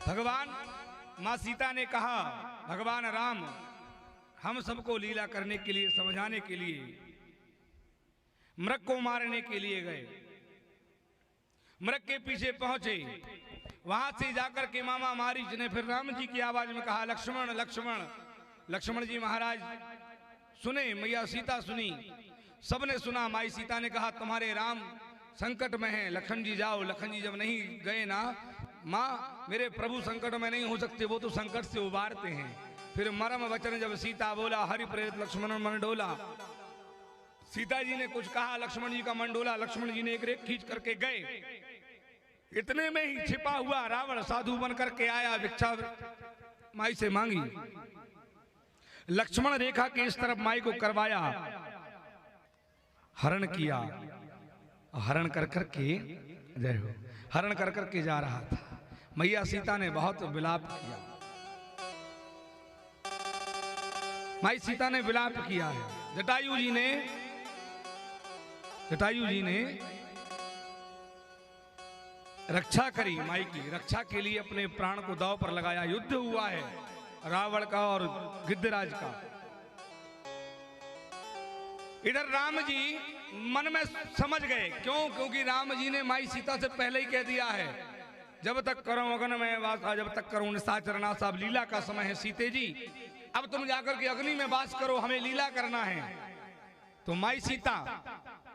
भगवान माँ सीता ने कहा, भगवान राम हम सबको लीला करने के लिए, समझाने के लिए मृग को मारने के लिए गए। मृग के पीछे पहुंचे, वहां से जाकर के मामा मारीच ने फिर राम जी की आवाज में कहा, लक्ष्मण लक्ष्मण। लक्ष्मण जी महाराज सुने, मैया सीता सुनी, सबने सुना। माई सीता ने कहा, तुम्हारे राम संकट में हैं, लखन जी जाओ। लखन जी जब नहीं गए ना, माँ मेरे प्रभु संकट में नहीं हो सकते, वो तो संकट से उबारते हैं। फिर मरम वचन जब सीता बोला, हरि प्रेरित लक्ष्मण मन डोला। सीता जी ने कुछ कहा, लक्ष्मण जी का मन डोला। लक्ष्मण जी ने एक रेख खींच करके गए। इतने में ही छिपा हुआ रावण साधु बन करके आया, भिक्षा माई से मांगी। लक्ष्मण रेखा के इस तरफ माई को करवाया, हरण किया। हरण कर करके, जय हो, हरण कर करके जा रहा था। मैया सीता ने बहुत विलाप किया, माई सीता ने विलाप किया है। जटायु जी ने रक्षा करी, माई की रक्षा के लिए अपने प्राण को दांव पर लगाया। युद्ध हुआ है रावण का और गिद्धराज का। इधर राम जी मन में समझ गए, क्यों? क्योंकि राम जी ने माई सीता से पहले ही कह दिया है, जब तक करो अग्नि में वास, जब तक करो निशाचरना। सब लीला का समय है सीते जी, अब तुम जाकर के अग्नि में वास करो, हमें लीला करना है। तो माई सीता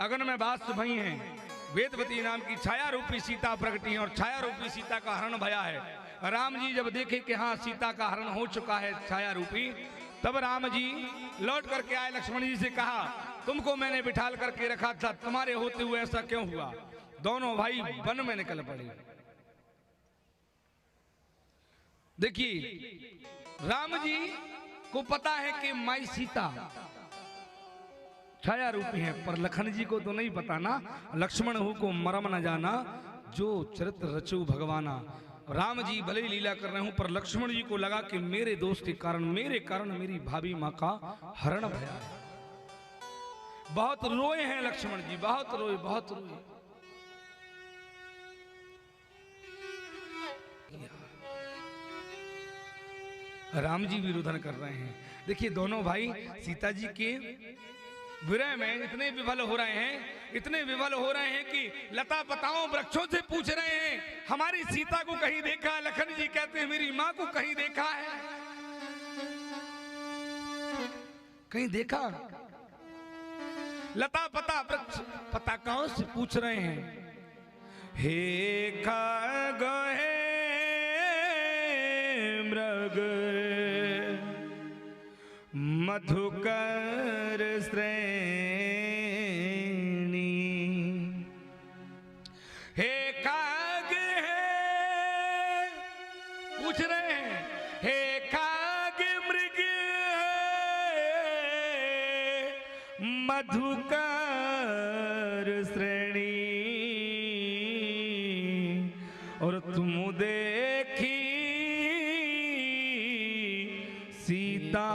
अग्नि में वास भई हैं। वेदवती नाम की छाया रूपी सीता प्रगटी है और छाया रूपी सीता का हरण भया है। राम जी जब देखे कि हाँ सीता का हरण हो चुका है छाया रूपी, तब राम जी लौट करके आए। लक्ष्मण जी से कहा, तुमको मैंने बिठाल करके रखा था, तुम्हारे होते हुए ऐसा क्यों हुआ? दोनों भाई वन में निकल पड़े। देखिए राम जी को पता है कि माई सीता छाया रूपी है, पर लखन जी को तो नहीं पता ना। लक्ष्मण हो को मरम न जाना, जो चरित्र रचो भगवाना। राम जी भले ही लीला कर रहे हूं, पर लक्ष्मण जी को लगा कि मेरे दोस्त के कारण, मेरे कारण मेरी भाभी मां का हरण भया है। बहुत रोए हैं लक्ष्मण जी, बहुत रोए, बहुत रोए। राम जी भी रुदन कर रहे हैं। देखिए दोनों भाई सीता जी के विरह में इतने विफल हो रहे हैं, इतने विफल हो रहे हैं कि लता पताओं वृक्षों से पूछ रहे हैं, हमारी सीता को कहीं देखा? लखन जी कहते हैं, मेरी मां को कहीं देखा है? कहीं देखा? लता पता वृक्ष पताकाओं से पूछ रहे हैं, हे खग हे मृग मधुकर श्रेणी, हे काग है पूछ रहे हैं, हे काग मृग मधुकर श्रेणी, और तुम देखी सीता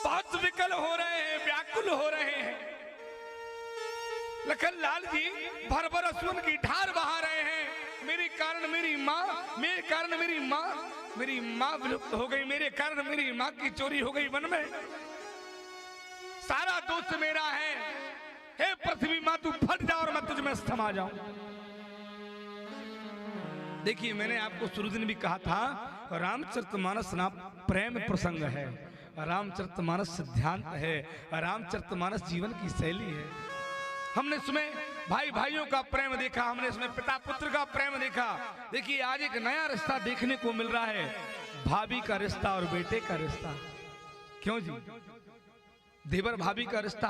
बहुत विकल हो रहे हैं, व्याकुल हो रहे हैं। लखन लाल जी भर भर अश्रुन की धार बहा रहे हैं। मेरे कारण मेरी माँ, मेरे कारण मेरी माँ, मेरी माँ विलुप्त हो गई, मेरे कारण मेरी माँ की चोरी हो गई वन में, सारा दोष मेरा है। हे पृथ्वी माँ तू फट जा और मैं तुझ में समा जाऊं। देखिए मैंने आपको शुरू दिन भी कहा था, रामचरितमानस ना प्रेम प्रसंग है, रामचरितमानस सिद्धांत है, रामचरितमानस जीवन की शैली है। हमने इसमें भाई भाइयों का प्रेम देखा, हमने इसमें पिता पुत्र का प्रेम देखा। देखिए आज एक नया रिश्ता देखने को मिल रहा है, भाभी का रिश्ता और बेटे का रिश्ता। क्यों जी? देवर भाभी का रिश्ता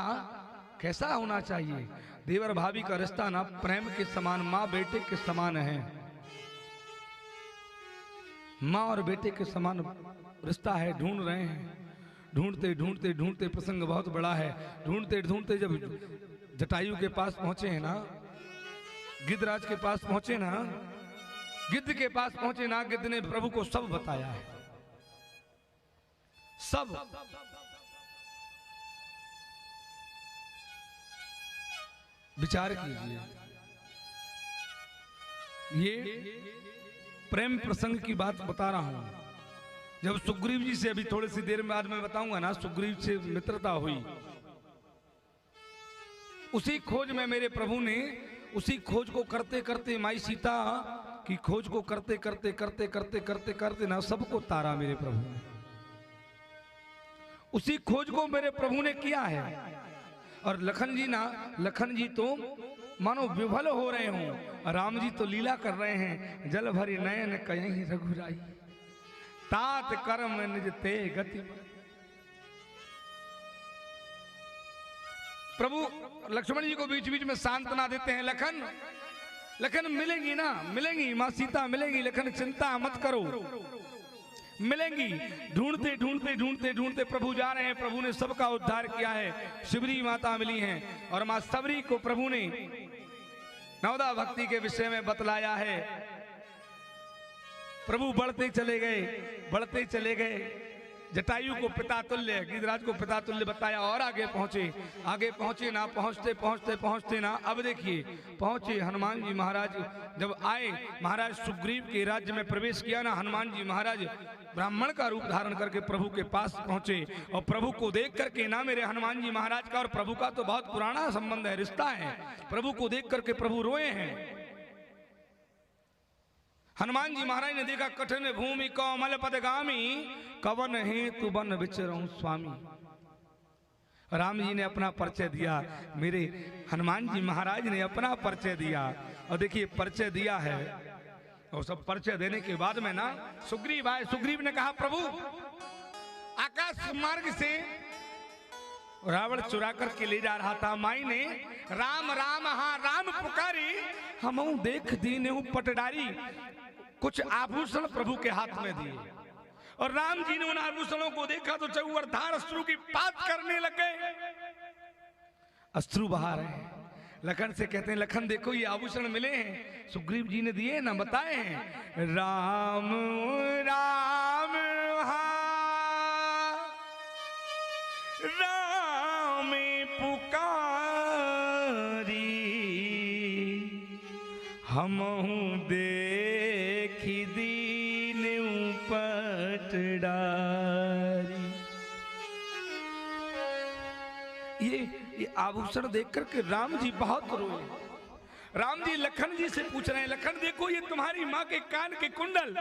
कैसा होना चाहिए? देवर भाभी का रिश्ता ना प्रेम के समान, माँ बेटे के समान है। माँ और बेटे के समान रिश्ता है, ढूंढ रहे हैं। ढूंढते ढूंढते ढूंढते, प्रसंग बहुत बड़ा है, ढूंढते ढूंढते जब जटायु के पास पहुंचे हैं ना, गिद्धराज के पास पहुंचे ना, गिद्ध के पास पहुंचे ना, गिद्ध ने प्रभु को सब बताया है, सब। विचार कीजिए, ये प्रेम प्रसंग की बात बता रहा हूं। जब सुग्रीव जी से, अभी थोड़ी सी देर बाद मैं बताऊंगा ना, सुग्रीव से मित्रता हुई, उसी खोज में मेरे प्रभु ने, उसी खोज को करते करते, माई सीता की खोज को करते करते करते करते करते करते ना सबको तारा मेरे प्रभु ने। उसी खोज को मेरे प्रभु ने किया है। और लखन जी ना, लखन जी तो मानो विफल हो रहे हों, राम जी तो लीला कर रहे हैं। जल भरी नयन कहीं रघुराई, तात कर्म निज ते गति। प्रभु लक्ष्मण जी को बीच बीच में सांत्वना देते हैं, लखन लखन मिलेंगी ना, मिलेंगी माँ सीता मिलेंगी, लखन चिंता मत करो, मिलेंगी। ढूंढते ढूंढते ढूंढते ढूंढते प्रभु जा रहे हैं। प्रभु ने सबका उद्धार किया है। शिवरी माता मिली हैं और माँ सबरी को प्रभु ने नवदा भक्ति के विषय में बतलाया है। प्रभु बढ़ते चले गए, बढ़ते चले गए। जटायु को पिता तुल्य, गिरिराज को पिता तुल्य बताया और आगे पहुंचे। आगे पहुंचे ना, पहुंचते पहुंचते पहुंचते ना, अब देखिए पहुंचे हनुमान जी महाराज जब आए, महाराज सुग्रीव के राज्य में प्रवेश किया ना, हनुमान जी महाराज ब्राह्मण का रूप धारण करके प्रभु के पास पहुंचे। और प्रभु को देख करके ना, मेरे हनुमान जी महाराज का और प्रभु का तो बहुत पुराना संबंध है, रिश्ता है। प्रभु को देख करके प्रभु रोए हैं। हनुमान जी महाराज ने देखा, कठिन भूमि कोमल पदगामी, कवन हेतु बन विचरऊं स्वामी। राम जी ने अपना परिचय दिया, मेरे हनुमान जी महाराज ने अपना परिचय दिया। और देखिए परिचय दिया है, और सब परिचय देने के बाद में ना सुग्रीव आए। सुग्रीव ने कहा, प्रभु आकाश मार्ग से रावण चुरा करके ले जा रहा था, माई ने राम राम हाँ राम पुकारी, हम देख दीने पटडारी। कुछ आभूषण प्रभु के हाथ में दिए और राम जी ने उन आभूषणों को देखा तो चौवरधार अश्रु की पात करने लग गए, अश्रु बहा रहे हैं। लखन से कहते हैं, लखन देखो ये आभूषण मिले हैं, सुग्रीव जी ने दिए ना, बताए हैं। राम राम हाँ राम पुकारी, हमहु देखी दीन पटडारी। ये आभूषण देख करके राम जी बहुत रोए। राम जी लखन जी से पूछ रहे हैं, लखन देखो ये तुम्हारी माँ के कान के कुंडल,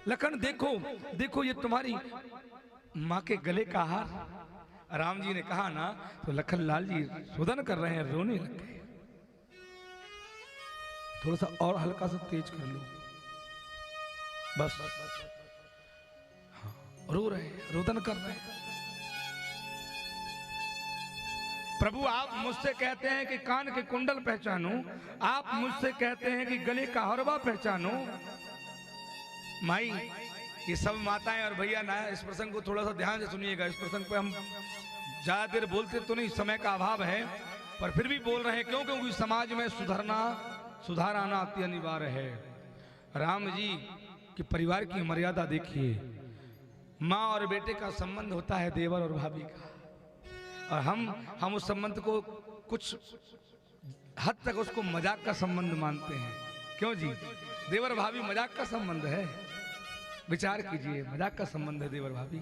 लखन देखो देखो ये तुम्हारी माँ के गले का हार। राम जी ने कहा ना, तो लखन लाल जी रुदन कर रहे हैं, रोने लग गए। थोड़ा सा और हल्का सा तेज कर लो, बस। हाँ, रो रहे हैं, रुदन कर रहे हैं। प्रभु आप मुझसे कहते हैं कि कान के कुंडल पहचानो, आप मुझसे कहते हैं कि गले का हरवा पहचानो। माई, ये सब माताएं और भैया ना, इस प्रसंग को थोड़ा सा ध्यान से सुनिएगा। इस प्रसंग पे हम ज्यादा देर बोलते तो नहीं, समय का अभाव है, पर फिर भी बोल रहे हैं। क्यों? क्योंकि समाज में सुधार आना अति अनिवार्य है। राम जी के परिवार की मर्यादा देखिए, माँ और बेटे का संबंध होता है देवर और भाभी का, और हम उस संबंध को कुछ हद तक उसको मजाक का संबंध मानते हैं। क्यों जी? देवर भाभी मजाक का संबंध है? विचार कीजिए, मजाक का संबंध है देवर भाभी।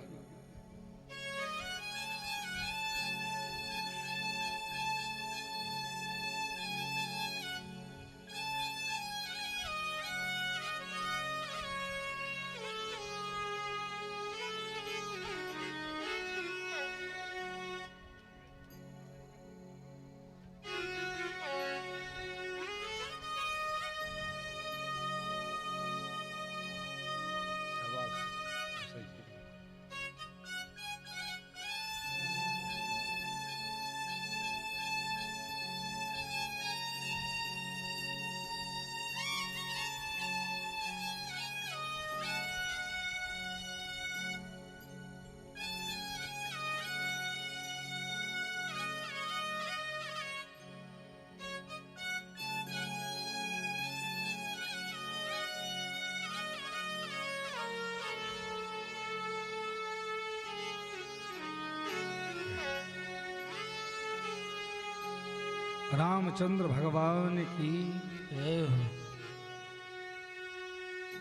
रामचंद्र भगवान की।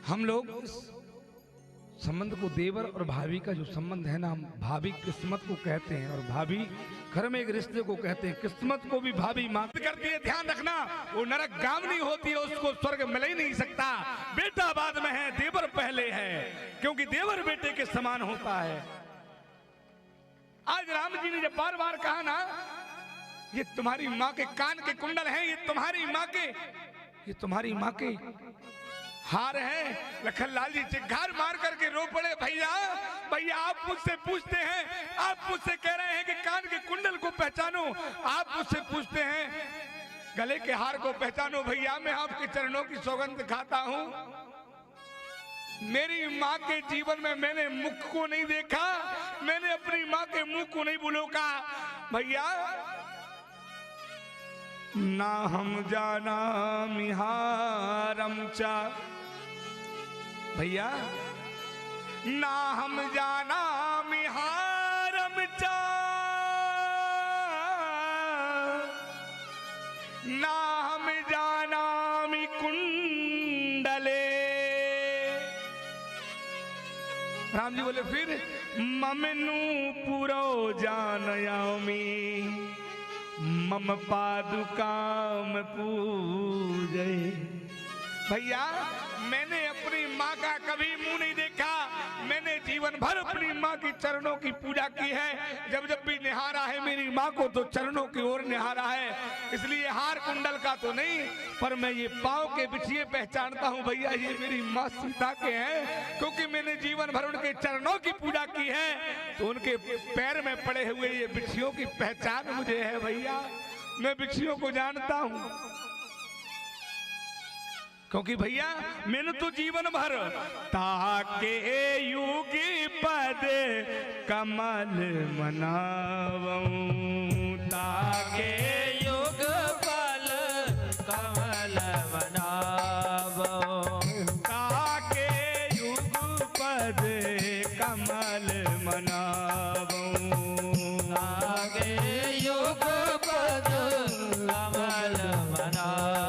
हम लोग इस संबंध को देवर और भाभी का जो संबंध है ना, हम भाभी किस्मत को कहते हैं और भाभी घर में एक रिश्ते को कहते हैं। किस्मत को भी भाभी माफ करती है। ध्यान रखना, वो नरक गामनी होती है, उसको स्वर्ग मिल ही नहीं सकता। बेटा बाद में है, देवर पहले है, क्योंकि देवर बेटे के समान होता है। आज राम जी ने जब बार बार कहा ना, ये तुम्हारी माँ के कान के कुंडल हैं, ये तुम्हारी माँ के हार है। लखनलाल जी चिक्कार मार करके रो पड़े, भैया भैया आप मुझसे पूछते हैं, आप मुझसे कह रहे हैं कि कान के कुंडल को पहचानो, आप मुझसे पूछते हैं गले के हार को पहचानो। भैया मैं आपके चरणों की सौगंध खाता हूं, मेरी माँ के जीवन में मैंने मुख को नहीं देखा, मैंने अपनी माँ के मुंह को नहीं बुलोका। भैया ना हम जाना मिहारम चा, भैया ना हम जाना मिहारम चा, ना हम जाना मि कुंडले। राम जी बोले फिर ममनु पुरो जानयामी, मम पादुकाम पूजे। भैया मैंने अपनी माँ का कभी मुंह नहीं देखा, मैंने जीवन भर अपनी माँ की चरणों की पूजा की है। जब जब भी निहारा है मेरी माँ को तो चरणों की ओर निहारा है, इसलिए हार कुंडल का तो नहीं, पर मैं ये पाँव के बिछिए पहचानता हूँ भैया ये मेरी माँ सीता के हैं, क्योंकि मैंने जीवन भर उनके चरणों की पूजा की है, तो उनके पैर में पड़े हुए ये बिछियों की पहचान मुझे है। भैया मैं बिछियों को जानता हूँ, क्योंकि भैया मैंने तो जीवन भर ताके युगी पद कमल मनावऊं, ताके युग पल कमल मनावऊं, ताके युग पद कमल मनावऊं, ताके युग पद कमल मनावऊं,